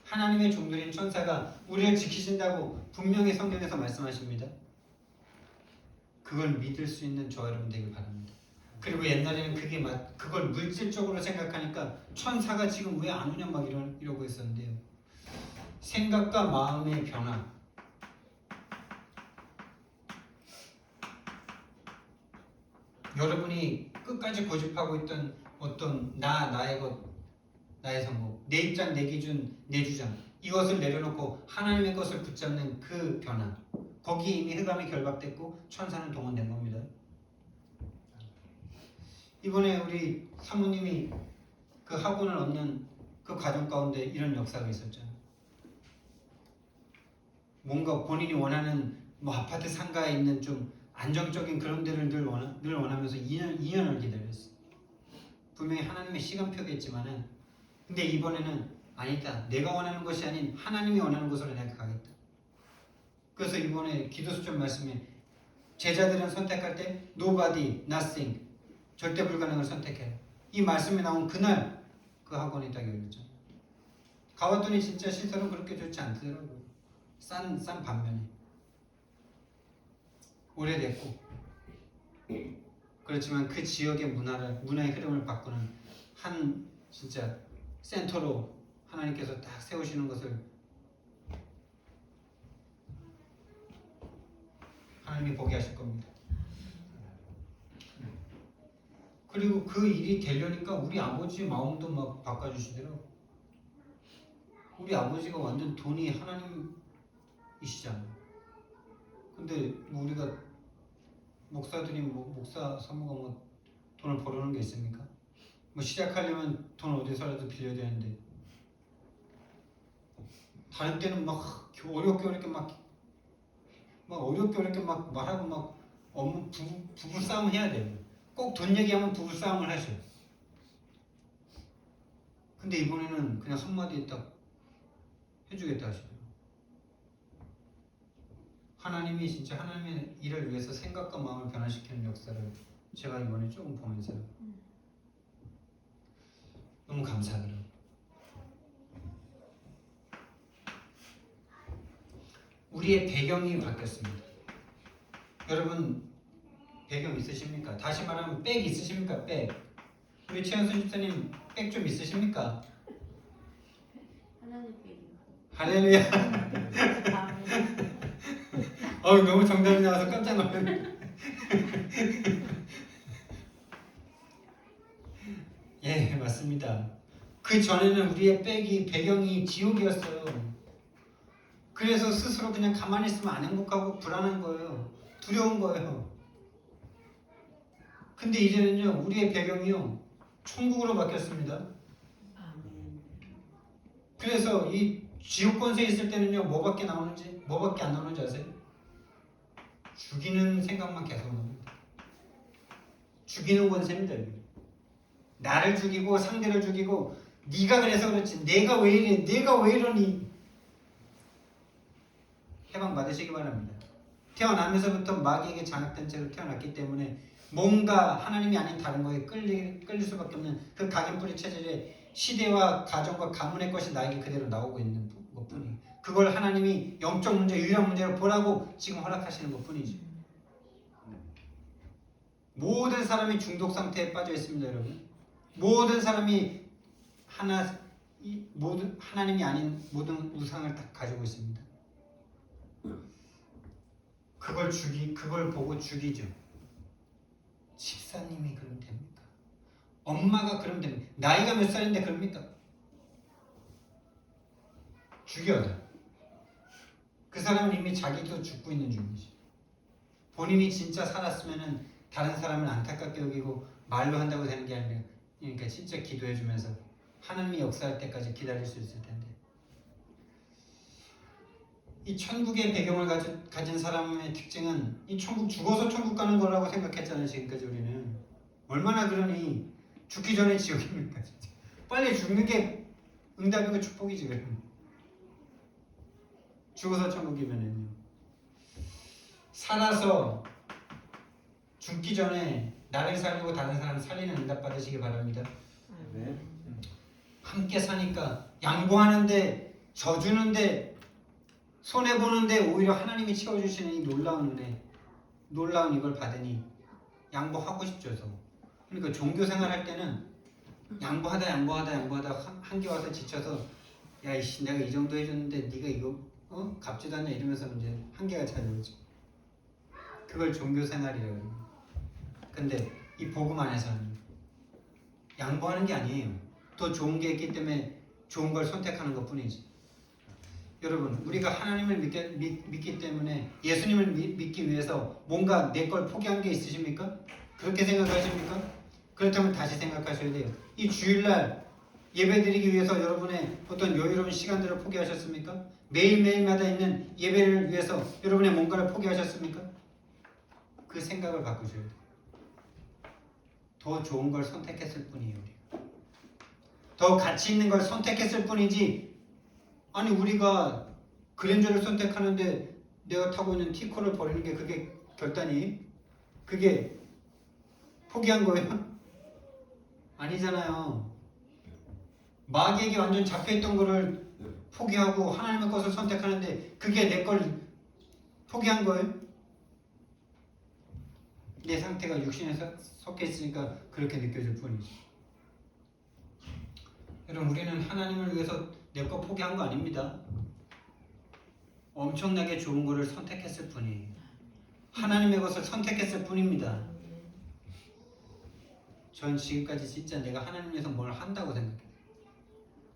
Speaker 1: 하나님의 종들인 천사가 우리를 지키신다고 분명히 성경에서 말씀하십니다. 그걸 믿을 수 있는 저와 여러분 되길 바랍니다. 그리고 옛날에는 그걸 물질적으로 생각하니까 천사가 지금 왜 안 오냐 막 이러고 있었는데요. 생각과 마음의 변화. 여러분이 끝까지 고집하고 있던 어떤 나의 것, 나의 성공, 내 입장, 내 기준, 내 주장 이것을 내려놓고 하나님의 것을 붙잡는 그 변화. 거기에 이미 흑암이 결박됐고 천사는 동원된 겁니다. 이번에 우리 사모님이 그 학원을 얻는 그 과정 가운데 이런 역사가 있었잖아요. 뭔가 본인이 원하는 뭐 아파트 상가에 있는 좀 안정적인 그런 데를 늘 원하면서 2년을 기다렸어요. 분명히 하나님의 시간표겠지만은 근데 이번에는 아니다. 내가 원하는 것이 아닌 하나님이 원하는 곳으로 내가 가겠다. 그래서 이번에 기도수전 말씀에 제자들은 선택할 때 nobody, nothing, 절대 불가능을 선택해요. 이 말씀이 나온 그날 그 학원이 딱 열렸죠. 가봤더니 진짜 시설은 그렇게 좋지 않더라고요. 싼 반면에 오래됐고, 그렇지만 그 지역의 문화의 흐름을 바꾸는 한 진짜 센터로 하나님께서 딱 세우시는 것을 하나님이 보게 하실 겁니다. 그리고 그 일이 되려니까 우리 아버지 마음도 막 바꿔주시더라고. 우리 아버지가 완전 돈이 하나님이시잖아요. 근데 뭐 우리가 목사들이 목사 사모가 돈을 벌어오는 게 있습니까? 뭐 시작하려면 돈 어디서라도 빌려야 되는데, 다른 때는 막 어렵게 막 말하고 막 업무 부부 싸움 해야 돼요. 꼭 돈 얘기하면 부부 싸움을 하셔요. 근데 이번에는 그냥 한마디에 딱 해주겠다 하시더라고요. 하나님이 진짜 하나님의 일을 위해서 생각과 마음을 변화시키는 역사를 제가 이번에 조금 보면서 너무 감사하더라고요. 우리의 배경이 바뀌었습니다. 여러분 배경 있으십니까? 다시 말하면 백 있으십니까? 백. 우리 최현수 집사님 백 좀 있으십니까?
Speaker 2: 하나님 백이요.
Speaker 1: 할렐루야. 너무 정답이 나와서 깜짝 놀랐네. 예, 맞습니다. 그 전에는 우리의 배경이 지옥이었어요. 그래서 스스로 그냥 가만히 있으면 안 행복하고 불안한 거예요. 두려운 거예요. 근데 이제는요, 우리의 배경이요, 천국으로 바뀌었습니다. 그래서 이 지옥 권세에 있을 때는요, 뭐밖에 안 나오는지 아세요? 죽이는 생각만 계속 나옵니다. 죽이는 권세입니다. 나를 죽이고 상대를 죽이고, 네가 그래서 그렇지, 내가 왜 이래, 내가 왜 이러니. 해방 받으시기 바랍니다. 태어나면서부터 마귀에게 장악된 채로 태어났기 때문에 뭔가 하나님이 아닌 다른 거에 끌릴 수밖에 없는 그 각인뿌리 체질의 시대와 가정과 가문의 것이 나에게 그대로 나오고 있는 것뿐이에요. 그걸 하나님이 영적 문제, 유일한 문제로 보라고 지금 허락하시는 것뿐이죠. 모든 사람이 중독 상태에 빠져 있습니다, 여러분. 모든 사람이 하나님이 아닌 모든 우상을 다 가지고 있습니다. 그걸 보고 죽이죠. 집사님이 그러면 됩니까? 엄마가 그러면 됩니까? 나이가 몇 살인데 그럽니까? 죽여요. 그 사람은 이미 자기도 죽고 있는 중이지. 본인이 진짜 살았으면은 다른 사람을 안타깝게 여기고 말로 한다고 되는 게 아니라, 그러니까 진짜 기도해주면서 하나님이 역사할 때까지 기다릴 수 있을 텐데. 이 천국의 배경을 가진 사람의 특징은 이 천국, 죽어서 천국 가는 거라고 생각했잖아요. 지금까지 우리는. 얼마나 그러니 죽기 전에 지옥입니까 진짜. 빨리 죽는 게 응답이고 축복이지. 그러면 죽어서 천국이면은요, 살아서 죽기 전에 나를 살리고 다른 사람 살리는 응답 받으시기 바랍니다.
Speaker 3: 네.
Speaker 1: 함께 사니까 양보하는데, 져주는데, 손해보는데 오히려 하나님이 채워주시는 이 놀라운 은혜, 놀라운 이걸 받으니 양보하고 싶죠. 그러니까 종교생활 할 때는 양보하다 한계 와서 지쳐서, 야 이씨 내가 이 정도 해줬는데 네가 이거 갚지도 않냐 이러면서 이제 한계가 찾아오죠. 그걸 종교생활이라고 합니다. 근데 이 복음 안에서는 양보하는 게 아니에요. 더 좋은 게 있기 때문에 좋은 걸 선택하는 것 뿐이지. 여러분, 우리가 하나님을 믿기 때문에, 예수님을 믿기 위해서 뭔가 내 걸 포기한 게 있으십니까? 그렇게 생각하십니까? 그렇다면 다시 생각하셔야 돼요. 이 주일날 예배드리기 위해서 여러분의 어떤 여유로운 시간들을 포기하셨습니까? 매일매일마다 있는 예배를 위해서 여러분의 뭔가를 포기하셨습니까? 그 생각을 바꾸셔야 돼요. 더 좋은 걸 선택했을 뿐이에요. 우리가. 더 가치 있는 걸 선택했을 뿐이지, 아니 우리가 그랜저를 선택하는데 내가 타고 있는 티코를 버리는 게 그게 결단이? 그게 포기한 거예요? 아니잖아요. 마귀에게 완전 잡혀있던 거를 포기하고 하나님의 것을 선택하는데 그게 내 걸 포기한 거예요? 내 상태가 육신에 섞여 있으니까 그렇게 느껴질 뿐이지. 여러분, 우리는 하나님을 위해서 내 거 포기한 거 아닙니다. 엄청나게 좋은 거를 선택했을 뿐이에요. 하나님의 것을 선택했을 뿐입니다. 전 지금까지 진짜 내가 하나님 위해서 뭘 한다고 생각해요.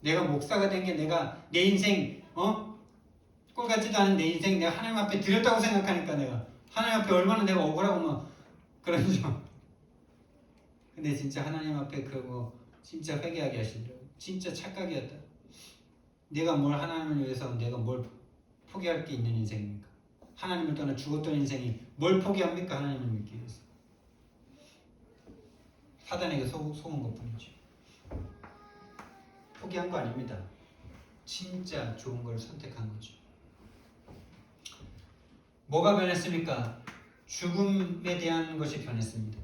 Speaker 1: 내가 목사가 된 게 내가 내 인생 꼴 같지도 않은 내 인생 내가 하나님 앞에 드렸다고 생각하니까 내가 하나님 앞에 얼마나 내가 억울하고 막 그러죠. 근데 진짜 하나님 앞에 그거 진짜 회개하게 하시더라고요. 진짜 착각이었다. 내가 뭘 하나님을 위해서 내가 뭘 포기할 게 있는 인생입니까? 하나님을 떠나 죽었던 인생이 뭘 포기합니까? 하나님을 믿기 위해서. 사단에게 속은 것뿐이죠. 포기한 거 아닙니다. 진짜 좋은 걸 선택한 거죠. 뭐가 변했습니까? 죽음에 대한 것이 변했습니다.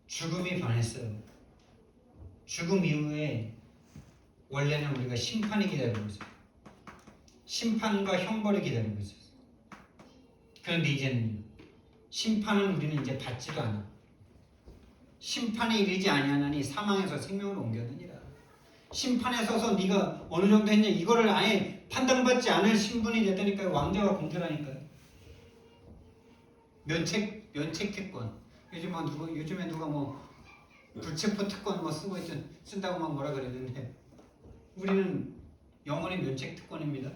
Speaker 1: 죽음이 변했어요. 죽음 이후에 원래는 우리가 심판이 기다리고 있어요. 심판과 형벌이 기다리고 있어요. 그런데 이제는 심판은 우리는 이제 받지도 않아. 심판에 이르지 아니하나니 사망에서 생명으로 옮겨드니라. 심판에 서서 네가 어느 정도 했냐 이거를 아예 판단받지 않을 신분이 됐다니까요. 왕자와 공주라니까요. 면책 특권. 요즘에 누가 뭐 불체포 특권 뭐 쓴다고 막 뭐라 그랬는데 우리는 영원히 면책 특권입니다.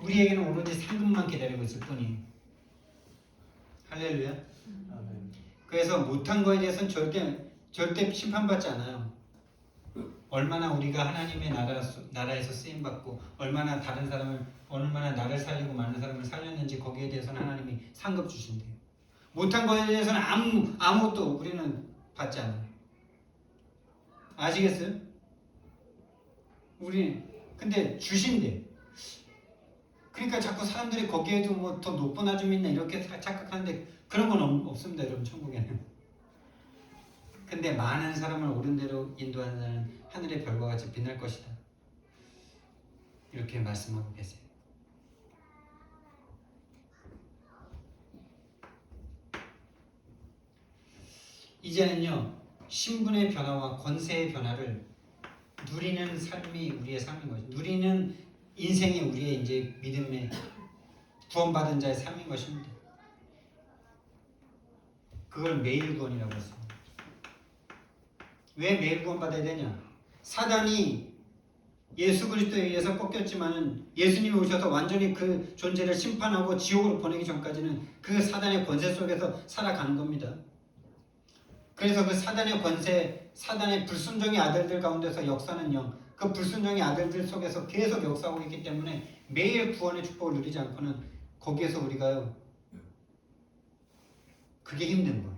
Speaker 1: 우리에게는 오로지 상급만 기다리고 있을 뿐이에요. 할렐루야. 그래서 못한 거에 대해서는 절대 심판받지 않아요. 얼마나 우리가 하나님의 나라에서 쓰임받고 얼마나 다른 사람을 얼마나 나를 살리고 많은 사람을 살렸는지 거기에 대해서는 하나님이 상급 주신대요. 못한 거에 대해서는 아무것도 우리는 받지 않아요. 아시겠어요? 우리 근데 주신대. 그러니까 자꾸 사람들이 거기에도 뭐 더 높은 아줌이 있나 이렇게 착각하는데 그런 건 없습니다, 여러분. 천국에는. 근데 많은 사람을 옳은 대로 인도하는 자는 하늘의 별과 같이 빛날 것이다. 이렇게 말씀하고 계세요. 이제는요, 신분의 변화와 권세의 변화를 누리는 삶이 우리의 삶인 것입니다. 누리는 인생이 우리의 이제 믿음의 구원받은 자의 삶인 것입니다. 그걸 매일 구원이라고 했습니다. 왜 매일 구원받아야 되냐? 사단이 예수 그리스도에 의해서 꺾였지만은 예수님이 오셔서 완전히 그 존재를 심판하고 지옥으로 보내기 전까지는 그 사단의 권세 속에서 살아가는 겁니다. 그래서 그 사단의 권세, 사단의 불순종의 아들들 가운데서 역사는 그 불순종의 아들들 속에서 계속 역사하고 있기 때문에 매일 구원의 축복을 누리지 않고는 거기에서 우리가요, 그게 힘든 거예요.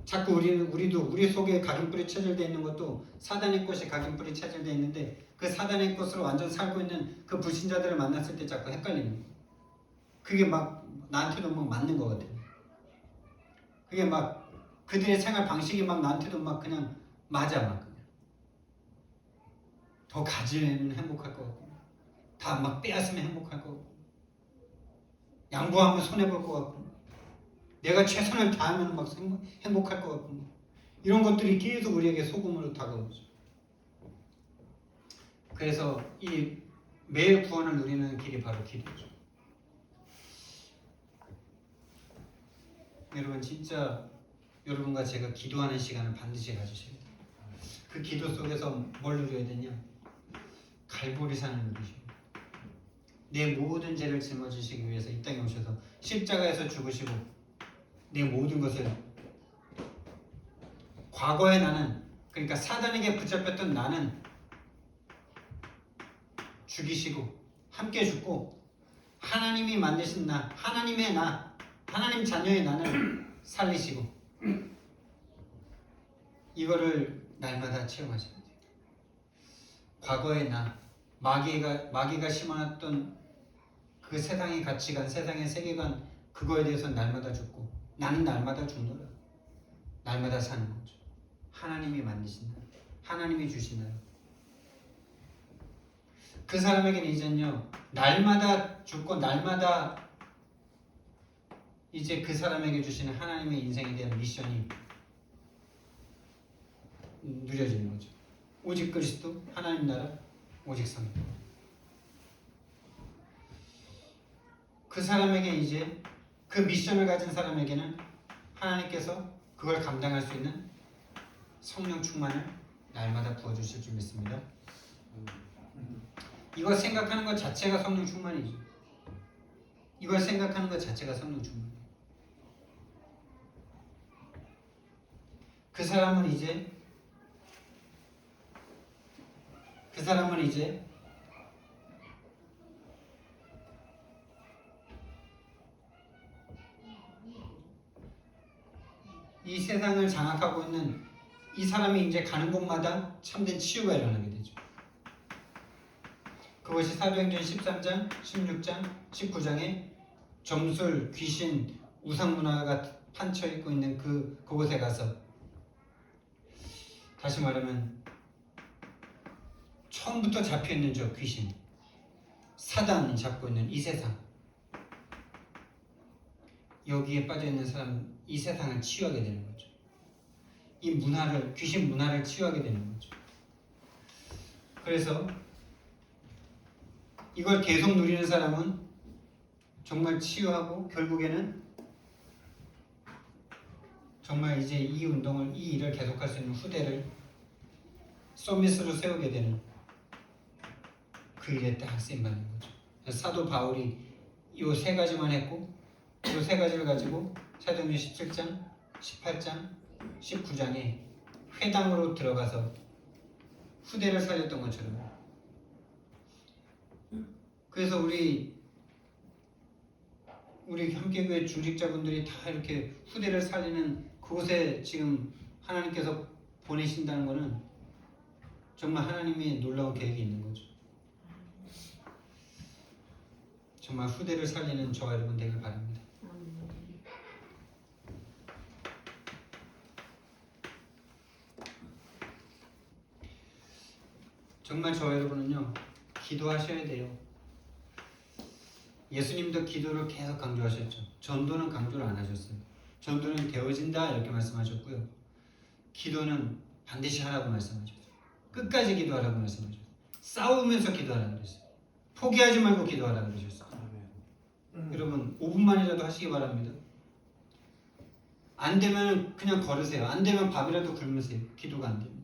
Speaker 1: 자꾸 우리도 우리 속에 각인뿔이 체질되어 있는 것도 사단의 것이 각인뿔이 체질되어 있는데 그 사단의 것으로 완전 살고 있는 그 불신자들을 만났을 때 자꾸 헷갈리는 거예요. 그게 막 나한테도 막 맞는 것 같아요. 그게 막 그들의 생활 방식이 막 나한테도 막 그냥 맞아. 막 그냥 더 가지면 행복할 것 같고 다 막 빼앗으면 행복할 것 같고 양보하면 손해볼 것 같고 내가 최선을 다하면 막 행복할 것 같고 이런 것들이 계속 우리에게 소금으로 다가오죠. 그래서 이 매일 구원을 누리는 길이 바로 기도죠. 여러분 진짜 여러분과 제가 기도하는 시간을 반드시 가지셔야 돼요. 그 기도 속에서 뭘 누려야 되냐? 갈보리산을 누리셔야 돼요. 내 모든 죄를 짊어지시기 위해서 이 땅에 오셔서 십자가에서 죽으시고 내 모든 것을 과거의 나는 그러니까 사단에게 붙잡혔던 나는 죽이시고 함께 죽고 하나님이 만드신 나, 하나님의 나, 하나님 자녀의 나를 살리시고 이거를 날마다 체험하셔야 돼요. 과거의 나, 마귀가 심어놨던 그 세상의 가치관, 세상의 세계관 그거에 대해서 날마다 죽고 나는 날마다 죽노라. 날마다 사는 거죠. 하나님이 만드신 날, 하나님이 주신 날. 그 사람에게는 이제는요 날마다 죽고 날마다 이제 그 사람에게 주시는 하나님의 인생에 대한 미션이 누려지는 거죠. 오직 그리스도, 하나님 나라, 오직 성령. 그 사람에게 이제 그 미션을 가진 사람에게는 하나님께서 그걸 감당할 수 있는 성령 충만을 날마다 부어주실 줄 믿습니다. 이걸 생각하는 것 자체가 성령 충만이죠. 이걸 생각하는 것 자체가 성령 충만. 그 사람은 이제 이 세상을 장악하고 있는 이 사람이 이제 가는 곳마다 참된 치유가 일어나게 되죠. 그것이 사도행전 13장, 16장, 19장에 점술, 귀신, 우상문화가 판쳐 있고 있는 그곳에 가서 다시 말하면 처음부터 잡혀 있는 저 귀신, 사단이 잡고 있는 이 세상, 여기에 빠져 있는 사람, 이 세상을 치유하게 되는 거죠. 이 문화를, 귀신 문화를 치유하게 되는 거죠. 그래서 이걸 계속 누리는 사람은 정말 치유하고 결국에는 정말 이제 이 운동을, 이 일을 계속할 수 있는 후대를 서밋으로 세우게 되는 그 일에 딱 쓰임받는 거죠. 사도 바울이 이 세 가지만 했고 이 세 가지를 가지고 사도행전 17장, 18장, 19장에 회당으로 들어가서 후대를 살렸던 것처럼, 그래서 우리 함께교회 중직자분들이 다 이렇게 후대를 살리는 그곳에 지금 하나님께서 보내신다는 것은 정말 하나님의 놀라운 계획이 있는 거죠. 정말 후대를 살리는 저와 여러분 되길 바랍니다. 정말 저와 여러분은요 기도하셔야 돼요. 예수님도 기도를 계속 강조하셨죠. 전도는 강조를 안 하셨어요. 전도는 되어진다 이렇게 말씀하셨고요. 기도는 반드시 하라고 말씀하셨어요. 끝까지 기도하라고 말씀하셨어요. 싸우면서 기도하라고 그랬어요. 포기하지 말고 기도하라고 그러셨어요. 여러분 5분만이라도 하시기 바랍니다. 안 되면 그냥 걸으세요. 안 되면 밥이라도 굶으세요. 기도가 안 되면.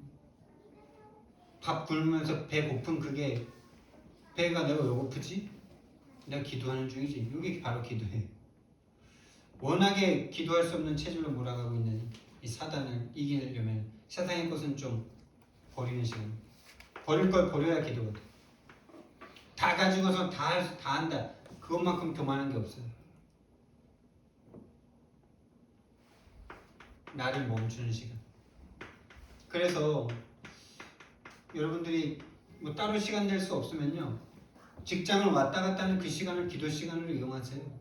Speaker 1: 밥 굶으면서 배 고픈 그게, 배가 내가 왜 고프지? 내가 기도하는 중이지. 이게 바로 기도예요. 워낙에 기도할 수 없는 체질로 몰아가고 있는 이 사단을 이기려면 세상의 것은 좀 버리는 시간. 버릴 걸 버려야 기도가 돼. 다 가지고서 다 한다. 그것만큼 교만한 게 없어요. 나를 멈추는 시간. 그래서 여러분들이 뭐 따로 시간 낼 수 없으면요, 직장을 왔다 갔다 하는 그 시간을 기도 시간으로 이용하세요.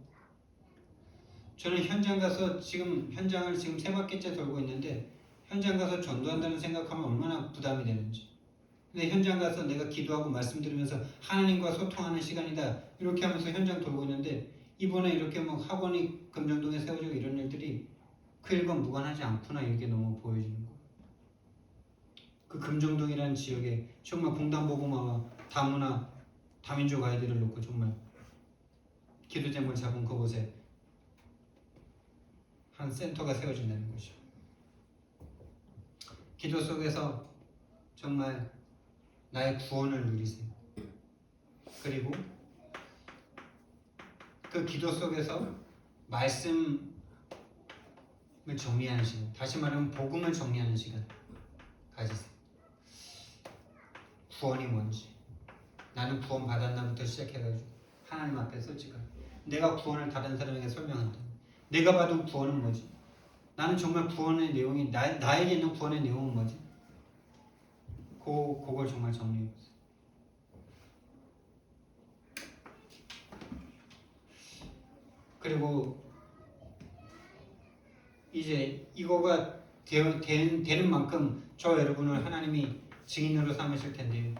Speaker 1: 저는 현장을 지금 3바퀴째 돌고 있는데, 현장 가서 전도한다는 생각하면 얼마나 부담이 되는지. 근데 현장 가서 내가 기도하고 말씀 들으면서 하나님과 소통하는 시간이다 이렇게 하면서 현장 돌고 있는데, 이번에 이렇게 뭐 학원이 금정동에 세워지고 이런 일들이 그 일과 무관하지 않구나, 이게 너무 보여지는 거예요. 그 금정동이라는 지역에 정말 공단보고마와 다문화 다민족 아이들을 놓고 정말 기도 제목을 잡은 그곳에 한 센터가 세워진다는 것이죠. 기도 속에서 정말 나의 구원을 누리세요. 그리고 그 기도 속에서 말씀을 정리하는 시간, 다시 말하면 복음을 정리하는 시간 가지세요. 구원이 뭔지, 나는 구원 받았나부터 시작해가지고 하나님 앞에 솔직하게 내가 구원을 다른 사람에게 설명한다. 내가 받은 구원은 뭐지? 나는 정말 구원의 내용이 나에게 있는 구원의 내용은 뭐지? 그걸 정말 정리해보세요. 그리고 이제 이거가 되는 만큼 저 여러분을 하나님이 증인으로 삼으실 텐데요.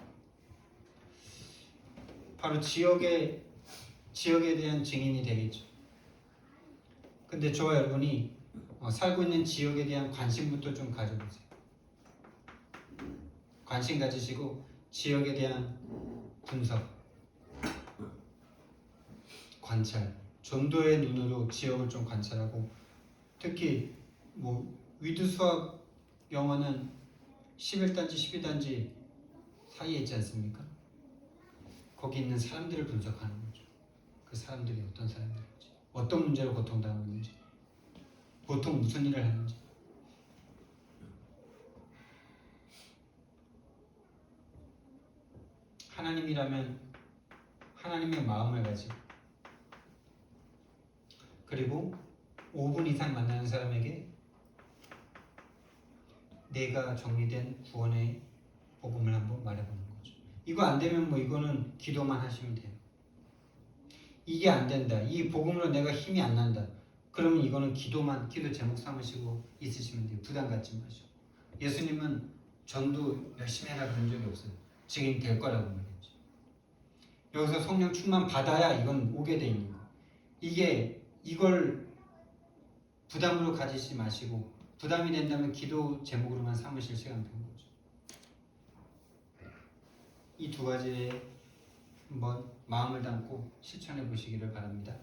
Speaker 1: 바로 지역에 대한 증인이 되겠죠. 근데 저와 여러분이 살고 있는 지역에 대한 관심부터 좀 가져보세요. 관심 가지시고 지역에 대한 분석, 관찰, 전도의 눈으로 지역을 좀 관찰하고, 특히 뭐 위드 수학 영어는 11단지, 12단지 사이에 있지 않습니까? 거기 있는 사람들을 분석하는 거죠. 그 사람들이 어떤 사람들인지, 어떤 문제로 고통당하고 있는지, 보통 무슨 일을 하는지. 하나님이라면 하나님의 마음을 가지고, 그리고 5분 이상 만나는 사람에게 내가 정리된 구원의 복음을 한번 말해보는 거죠. 이거 안 되면 뭐 이거는 기도만 하시면 돼요. 이게 안 된다, 이 복음으로 내가 힘이 안 난다, 그러면 이거는 기도 제목 삼으시고 있으시면 돼요. 부담 갖지 마시고. 예수님은 전도 열심히 해라 그런 적이 없어요. 증인 될 거라고 말했죠. 여기서 성령 충만 받아야 이건 오게 돼 있는 거. 이걸 부담으로 가지지 마시고, 부담이 된다면 기도 제목으로만 삼으실 시간 된 거죠. 이 두 가지에 한번 마음을 담고 실천해 보시기를 바랍니다.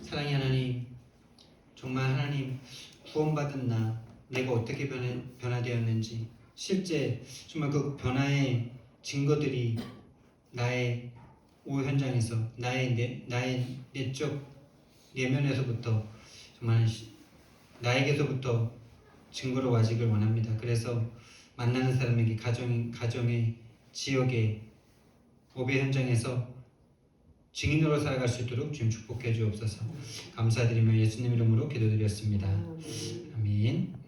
Speaker 1: 사랑의 하나님, 정말 하나님, 구원받은 내가 어떻게 변화되었는지, 실제 정말 그 변화의 증거들이 나의 오후 현장에서, 나의 내적 내면에서부터 정말 나에게서부터 증거로 와지길 원합니다. 그래서 만나는 사람에게, 가정의, 지역의, 법의 현장에서 증인으로 살아갈 수 있도록 주님 축복해 주옵소서. 감사드리며 예수님 이름으로 기도드렸습니다. 아멘.